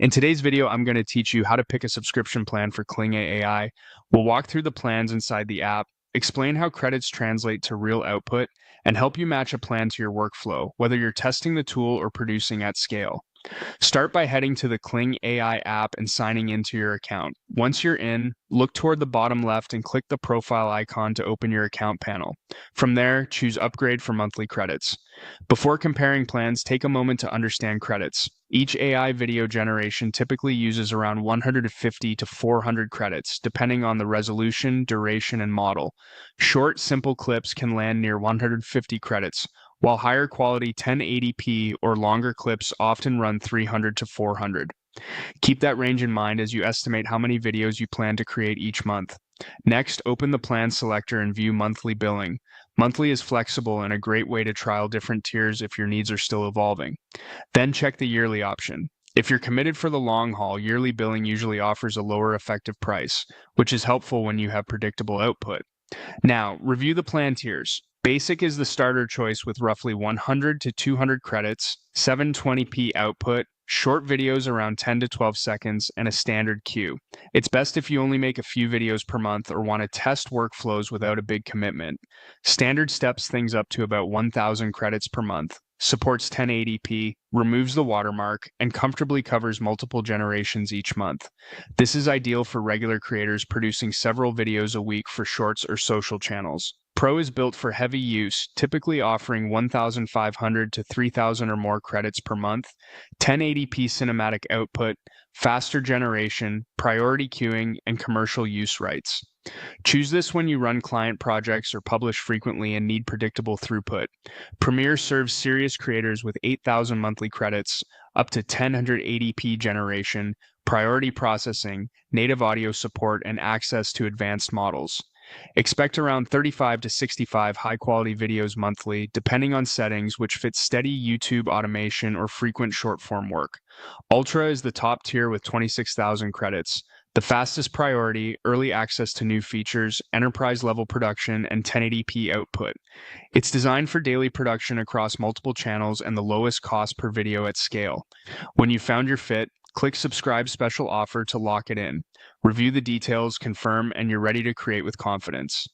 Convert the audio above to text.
In today's video, I'm going to teach you how to pick a subscription plan for Kling AI. We'll walk through the plans inside the app, explain how credits translate to real output, and help you match a plan to your workflow, whether you're testing the tool or producing at scale. Start by heading to the Kling AI app and signing into your account. Once you're in, look toward the bottom left and click the profile icon to open your account panel. From there, choose Upgrade for monthly credits. Before comparing plans, take a moment to understand credits. Each AI video generation typically uses around 150 to 400 credits, depending on the resolution, duration, and model. Short, simple clips can land near 150 credits, while higher quality 1080p or longer clips often run 300 to 400. Keep that range in mind as you estimate how many videos you plan to create each month. Next, open the plan selector and view monthly billing. Monthly is flexible and a great way to trial different tiers if your needs are still evolving. Then check the yearly option. If you're committed for the long haul, yearly billing usually offers a lower effective price, which is helpful when you have predictable output. Now, review the plan tiers. Basic is the starter choice with roughly 100 to 200 credits, 720p output, short videos around 10 to 12 seconds, and a standard queue. It's best if you only make a few videos per month or want to test workflows without a big commitment. Standard steps things up to about 1,000 credits per month, supports 1080p, removes the watermark, and comfortably covers multiple generations each month. This is ideal for regular creators producing several videos a week for shorts or social channels. Pro is built for heavy use, typically offering 1,500 to 3,000 or more credits per month, 1080p cinematic output, faster generation, priority queuing, and commercial use rights. Choose this when you run client projects or publish frequently and need predictable throughput. Premiere serves serious creators with 8,000 monthly credits, up to 1080p generation, priority processing, native audio support, and access to advanced models. Expect around 35 to 65 high-quality videos monthly, depending on settings, which fit steady YouTube automation or frequent short-form work. Ultra is the top tier with 26,000 credits. The fastest priority, early access to new features, enterprise-level production, and 1080p output. It's designed for daily production across multiple channels and the lowest cost per video at scale. When you found your fit, click Subscribe Special Offer to lock it in. Review the details, confirm, and you're ready to create with confidence.